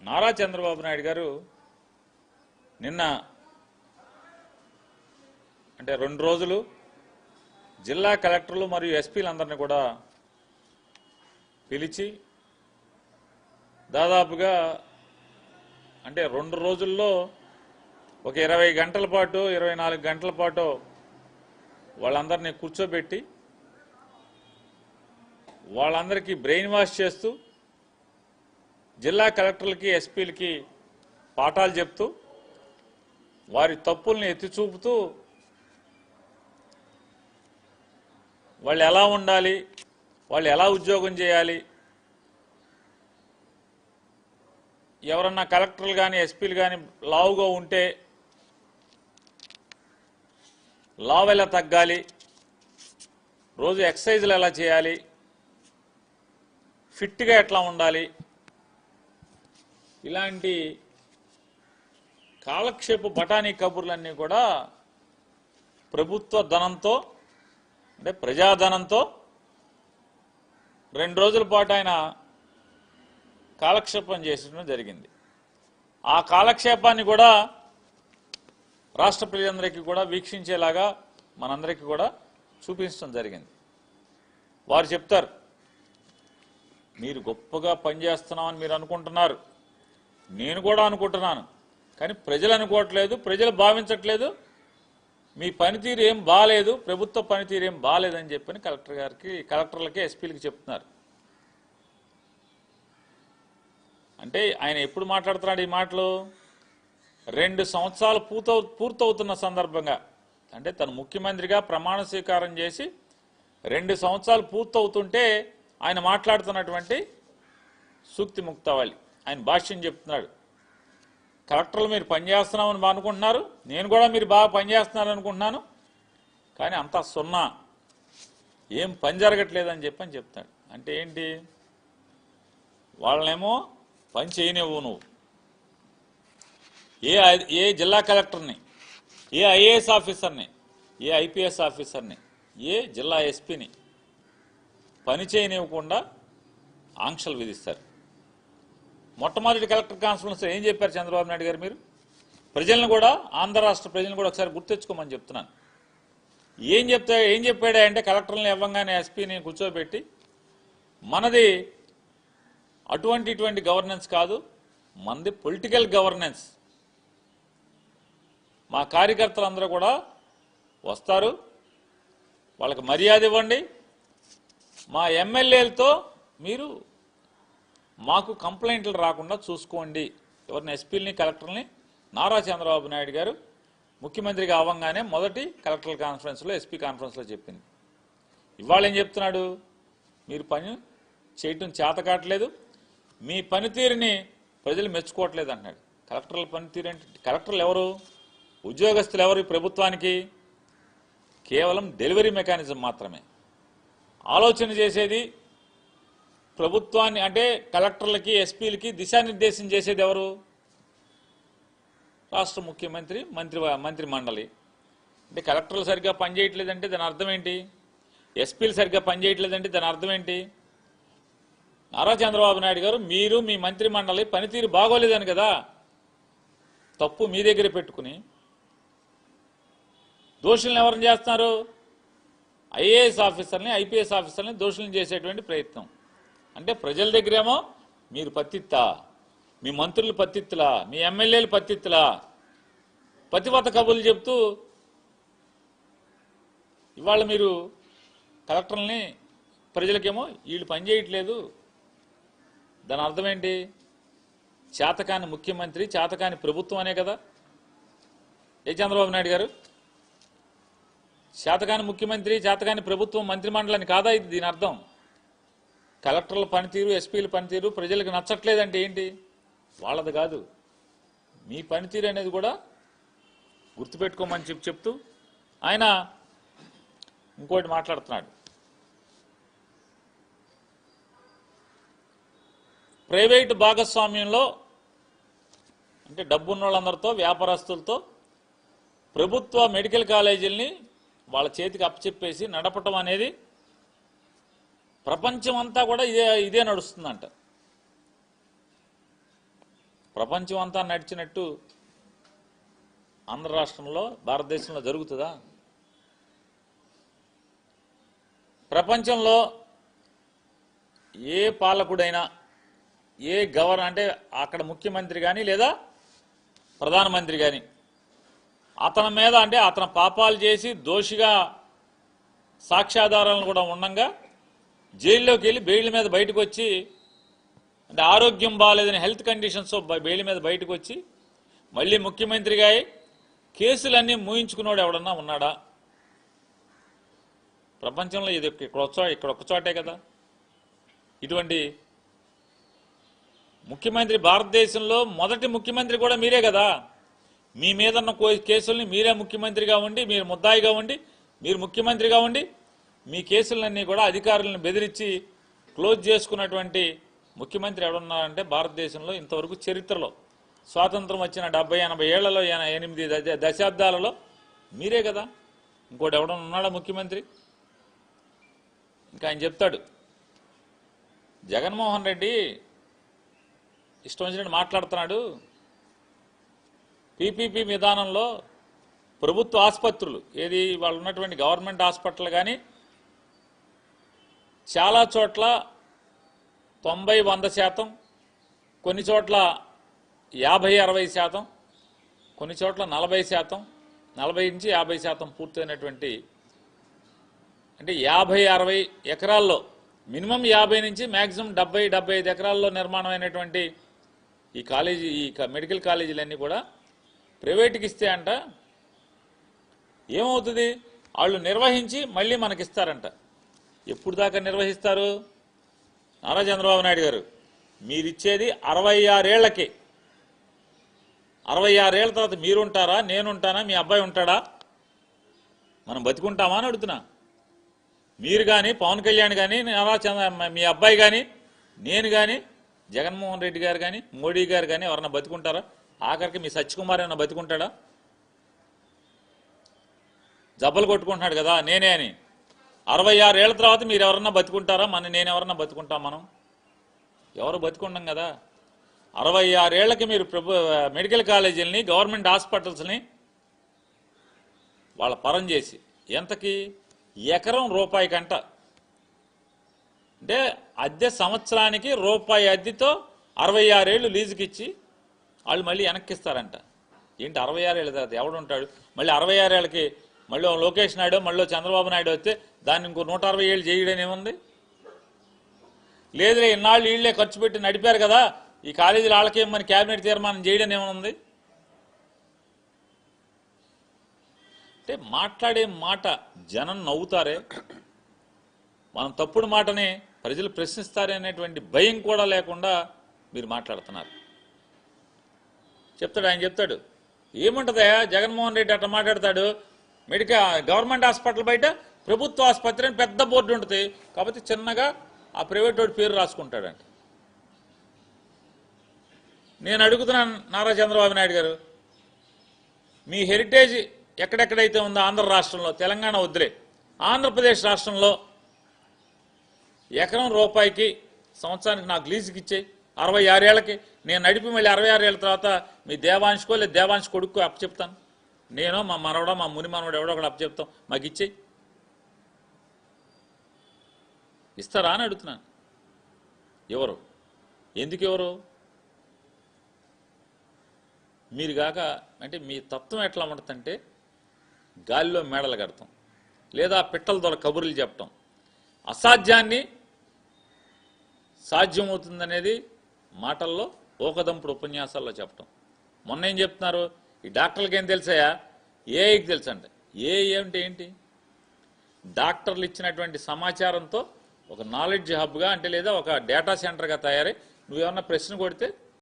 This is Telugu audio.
నారా చంద్రబాబు నాయుడు గారు నిన్న అంటే 2 రోజులు జిల్లా కలెక్టర్లు మరియు ఎస్పీలందరినీ కూడా పిలిచి దాదాపుగా అంటే 2 రోజుల్లో ఒక 20 గంటల పాటు 24 గంటల పాటు వాళ్ళందరినీ కూర్చోబెట్టి వాళ్ళందరికీ బ్రెయిన్ వాష్ చేస్తూ జిల్లా కలెక్టర్లకి ఎస్పీలకి పాఠాలు చెప్తూ వారి తప్పుల్ని ఎత్తి చూపుతూ వాళ్ళు ఎలా ఉండాలి, వాళ్ళు ఎలా ఉద్యోగం చేయాలి, ఎవరన్నా కలెక్టర్లు కానీ ఎస్పీలు కానీ లావుగా ఉంటే లావు ఎలా తగ్గాలి, రోజు ఎక్సర్సైజులు ఎలా చేయాలి, ఫిట్గా ఎట్లా ఉండాలి, ఇలాంటి కాలక్షేప బఠానీ కబుర్లన్నీ కూడా ప్రభుత్వ ధనంతో అంటే ప్రజాధనంతో 2 రోజుల పాటు ఆయన కాలక్షేపం చేసడం జరిగింది. ఆ కాలక్షేపాన్ని కూడా రాష్ట్ర ప్రజలందరికీ కూడా వీక్షించేలాగా మనందరికీ కూడా చూపించడం జరిగింది. వారు చెప్తారు, మీరు గొప్పగా పనిచేస్తున్నామని మీరు అనుకుంటున్నారు, నేను కూడా అనుకుంటున్నాను, కానీ ప్రజలు అనుకోవట్లేదు, ప్రజలు భావించట్లేదు, మీ పనితీరు ఏం బాలేదు, ప్రభుత్వ పనితీరు ఏం బాలేదని చెప్పని కలెక్టర్లకి ఎస్పీలకి చెప్తున్నారు. అంటే ఆయన ఎప్పుడు మాట్లాడుతున్నాడు ఈ మాటలు? 2 సంవత్సరాలు పూర్తవుతున్న సందర్భంగా, అంటే తను ముఖ్యమంత్రిగా ప్రమాణ స్వీకారం చేసి 2 సంవత్సరాలు పూర్తవుతుంటే ఆయన మాట్లాడుతున్నటువంటి సూక్తి ముక్తావళి, ఆయన భాష్యం చెప్తున్నాడు. కలెక్టర్లు మీరు పనిచేస్తున్నామని అనుకుంటున్నారు, నేను కూడా మీరు బాగా పనిచేస్తున్నారు అనుకుంటున్నాను, కానీ అంతా సున్నా, ఏం పని జరగట్లేదని చెప్పని చెప్తాడు. అంటే ఏంటి? వాళ్ళనేమో పని చేయనివ్వు నువ్వు, ఏ జిల్లా కలెక్టర్ని, ఏ ఐఏఎస్ ఆఫీసర్ని, ఏ ఐపీఎస్ ఆఫీసర్ని, ఏ జిల్లా ఎస్పీని పని చేయనివ్వకుండా ఆంక్షలు విధిస్తారు. మొట్టమొదటి కలెక్టర్ కాన్ఫరెన్స్ ఏం చెప్పారు చంద్రబాబు నాయుడు గారు? మీరు ప్రజలను కూడా, ఆంధ్ర రాష్ట్ర ప్రజలను కూడా ఒకసారి గుర్తెచ్చుకోమని చెప్తున్నాను. ఏం చెప్పాడా అంటే, కలెక్టర్లను ఇవ్వంగానే ఎస్పీని కూర్చోబెట్టి, మనది ఇటువంటి గవర్నెన్స్ కాదు, మనది పొలిటికల్ గవర్నెన్స్, మా కార్యకర్తలందరూ కూడా వస్తారు, వాళ్ళకి మర్యాద ఇవ్వండి, మా ఎమ్మెల్యేలతో మీరు మాకు కంప్లైంట్లు రాకుండా చూసుకోండి. ఎవరిని? ఎస్పీలని కలెక్టర్ని నారా చంద్రబాబు నాయుడు గారు ముఖ్యమంత్రిగా అవ్వగానే మొదటి కలెక్టర్ కాన్ఫరెన్స్లో, ఎస్పీ కాన్ఫరెన్స్లో చెప్పింది. ఇవాళ ఏం చెప్తున్నాడు? మీరు పని చేయటం చేతకాట్లేదు, మీ పనితీరుని ప్రజలు మెచ్చుకోవట్లేదు అంటున్నాడు. కలెక్టర్ల పనితీరు అంటే, కలెక్టర్లు ఎవరు? ఉద్యోగస్తులు ఎవరు? ప్రభుత్వానికి కేవలం డెలివరీ మెకానిజం మాత్రమే. ఆలోచన చేసేది ప్రభుత్వాన్ని, అంటే కలెక్టర్లకి ఎస్పీలకి దిశానిర్దేశం చేసేది ఎవరు? రాష్ట్ర ముఖ్యమంత్రి, మంత్రి మండలి. అంటే కలెక్టర్లు సరిగ్గా పనిచేయట్లేదంటే దాని అర్థం ఏంటి? ఎస్పీలు సరిగ్గా పనిచేయట్లేదంటే దాని అర్థం ఏంటి? నారా చంద్రబాబు నాయుడు గారు, మీరు మీ మంత్రి మండలి పనితీరు బాగోలేదని కదా తప్పు మీ దగ్గర పెట్టుకుని దోషులను ఎవరిని చేస్తున్నారు? ఐఏఎస్ ఆఫీసర్ని, ఐపీఎస్ ఆఫీసర్ని దోషులను చేసేటువంటి ప్రయత్నం. అంటే ప్రజల దగ్గరేమో మీరు పత్తిత్తా, మీ మంత్రులు పత్తిత్తులా, మీ ఎమ్మెల్యేలు పత్తిత్తులా, పతివత కబుర్లు చెప్తూ ఇవాళ మీరు కలెక్టర్లని ప్రజలకేమో వీళ్ళు పనిచేయట్లేదు, దాని అర్థం ఏంటి? చేతకాని ముఖ్యమంత్రి, చేతకాని ప్రభుత్వం అనే కదా. ఏ చంద్రబాబు నాయుడు గారు? చేతకాని ముఖ్యమంత్రి, చేతకాని ప్రభుత్వం, మంత్రిమండలిని కాదా ఇది? దీని అర్థం కలెక్టర్ల పనితీరు, ఎస్పీల పనితీరు ప్రజలకు నచ్చట్లేదంటే ఏంటి? వాళ్ళది కాదు, మీ పనితీరు అనేది కూడా గుర్తుపెట్టుకోమని చెప్తూ ఆయన ఇంకోటి మాట్లాడుతున్నాడు. ప్రైవేటు భాగస్వామ్యంలో, అంటే డబ్బున్న వాళ్ళందరితో, వ్యాపారస్తులతో ప్రభుత్వ మెడికల్ కాలేజీల్ని వాళ్ళ చేతికి అప్పచెప్పేసి నడపటం అనేది ప్రపంచం అంతా కూడా ఇదే నడుస్తుందంట. ప్రపంచం అంతా నడిచినట్టు ఆంధ్ర రాష్ట్రంలో భారతదేశంలో జరుగుతుందా? ప్రపంచంలో ఏ పాలకుడైనా ఏ గవర్నర్ అంటే అక్కడ ముఖ్యమంత్రి కానీ లేదా ప్రధానమంత్రి కానీ అతని మీద అంటే అతను పాపాలు చేసి దోషిగా సాక్ష్యాధారాలను కూడా ఉండగా జైల్లోకి వెళ్ళి బెయిల్ మీద బయటకు వచ్చి అంటే ఆరోగ్యం బాగాలేదని హెల్త్ కండిషన్స్ బెయిల్ మీద బయటకు వచ్చి మళ్ళీ ముఖ్యమంత్రిగా కేసులన్నీ మూయించుకున్నాడు ఎవడన్నా ఉన్నాడా? ప్రపంచంలో ఇది ఇక్కడ ఒక్క చోటే కదా. ఇటువంటి ముఖ్యమంత్రి భారతదేశంలో మొదటి ముఖ్యమంత్రి కూడా మీరే కదా. మీ మీద ఉన్న కేసుల్ని మీరే ముఖ్యమంత్రిగా ఉండి మీరు ముద్దాయిగా ఉండి మీరు ముఖ్యమంత్రిగా ఉండి మీ కేసులన్నీ కూడా అధికారులను బెదిరించి క్లోజ్ చేసుకున్నటువంటి ముఖ్యమంత్రి ఎవడున్నారంటే భారతదేశంలో ఇంతవరకు చరిత్రలో స్వాతంత్రం వచ్చిన 70-80 ఏళ్లలో 8 దశాబ్దాలలో మీరే కదా. ఇంకోటి ఎవడన్నా ఉన్నాడా ముఖ్యమంత్రి? ఇంకా ఆయన చెప్తాడు జగన్మోహన్ రెడ్డి ఇష్టం వచ్చినట్టు మాట్లాడుతున్నాడు. పీపీపీ విధానంలో ప్రభుత్వ ఆసుపత్రులు ఏది వాళ్ళు ఉన్నటువంటి గవర్నమెంట్ హాస్పిటల్ కానీ చాలా చోట్ల 90-100%, కొన్ని చోట్ల 50-60%, కొన్ని చోట్ల 40%, 40-50% పూర్తయినటువంటి అంటే 50-60 ఎకరాల్లో మినిమం 50 నుంచి మ్యాక్సిమం 70-75 ఎకరాల్లో నిర్మాణం అయినటువంటి ఈ కాలేజీ ఈ మెడికల్ కాలేజీలన్నీ కూడా ప్రైవేట్కి ఇస్తే అంట ఏమవుతుంది? వాళ్ళు నిర్వహించి మళ్ళీ మనకిస్తారంట. ఎప్పుడు దాకా నిర్వహిస్తారు? నారా చంద్రబాబు నాయుడు గారు మీరిచ్చేది 66 ఏళ్లకి. 66 ఏళ్ల తర్వాత మీరుంటారా, నేనుంటానా, మీ అబ్బాయి ఉంటాడా? మనం బతికుంటామా అని అడుగుతున్నా. మీరు కానీ పవన్ కళ్యాణ్ కానీ మీ అబ్బాయి కానీ నేను కానీ జగన్మోహన్ రెడ్డి గారు కానీ మోడీ గారు కానీ ఎవరన్నా బతికుంటారా? ఆఖరికి మీ సత్యకుమార్ ఏమన్నా బతికుంటాడా? జబ్బలు కొట్టుకుంటున్నాడు కదా నేనే అని. 66 ఏళ్ల తర్వాత మీరు ఎవరన్నా బతికుంటారా? నేను ఎవరన్నా బతుకుంటాం? మనం ఎవరు బతికుండం కదా. 66 ఏళ్లకి మీరు మెడికల్ కాలేజీలని గవర్నమెంట్ హాస్పిటల్స్ని వాళ్ళ పరం చేసి ఎంతకి ఎకరం రూపాయి కంట అంటే అద్దె సంవత్సరానికి రూపాయి అద్దెతో 66 ఏళ్ళు లీజుకి ఇచ్చి వాళ్ళు మళ్ళీ వెనక్కిస్తారంట. ఏంటి 66 ఏళ్ళ తర్వాత ఎవడుంటాడు? మళ్ళీ 66 ఏళ్ళకి మళ్ళీ లోకేష్ నాయుడు మళ్ళీ చంద్రబాబు నాయుడు వస్తే దాన్ని ఇంకో 160 ఏళ్ళు చేయడం ఏముంది? లేదులే ఇన్నాళ్ళు వీళ్ళే ఖర్చు పెట్టి నడిపారు కదా ఈ కాలేజీలు వాళ్ళకేమని క్యాబినెట్ తీర్మానం చేయడం ఏముంది? అంటే మాట్లాడే మాట జనం నవ్వుతారే, మనం తప్పుడు మాటని ప్రజలు ప్రశ్నిస్తారే అనేటువంటి భయం కూడా లేకుండా మీరు మాట్లాడుతున్నారు. చెప్తాడు ఆయన చెప్తాడు ఏముంటుందయా జగన్మోహన్ రెడ్డి అట్లా మాట్లాడతాడు. గవర్నమెంట్ హాస్పిటల్ బయట ప్రభుత్వ ఆసుపత్రి అని పెద్ద బోర్డు ఉంటుంది కాబట్టి చిన్నగా ఆ ప్రైవేట్ వాడి పేరు రాసుకుంటాడంట. నేను అడుగుతున్నాను నారా చంద్రబాబు నాయుడు గారు, మీ హెరిటేజ్ ఎక్కడెక్కడైతే ఉందో ఆంధ్ర రాష్ట్రంలో, తెలంగాణ వద్దులే, ఆంధ్రప్రదేశ్ రాష్ట్రంలో ఎకరం రూపాయికి సంవత్సరానికి నాకు లీజుకి ఇచ్చేయి 66 ఏళ్ళకి. నేను నడిపి మళ్ళీ 66 ఏళ్ళ తర్వాత మీ దేవాంశకో లేదా దేవాంశ కొడుకు అప్పచెప్తాను. నేను మా మనవడో మా ముని మనవడు ఎవడో ఒకటి అప్పచెప్తాం, మాకు ఇచ్చేయి. ఇస్తారా అని అడుగుతున్నాను. ఎవరు? ఎందుకు ఎవరు? మీరు కాక అంటే మీ తత్వం ఎట్లా ఉంటుందంటే గాలిలో మేడలు కడతాం లేదా పిట్టల ద్వారా కబుర్లు చెప్పటం, అసాధ్యాన్ని సాధ్యమవుతుందనేది మాటల్లో ఓకదంపుడు ఉపన్యాసాల్లో చెప్పటం. మొన్న ఏం చెప్తున్నారు? ఈ డాక్టర్లకి ఏం తెలుసాయా? ఏఐకి తెలుసంట. ఏమిటి ఏంటి? డాక్టర్లు ఇచ్చినటువంటి సమాచారంతో ఒక నాలెడ్జ్ హబ్గా అంటే లేదా ఒక డేటా సెంటర్గా తయారై నువ్వేమన్నా ప్రశ్న కొడితే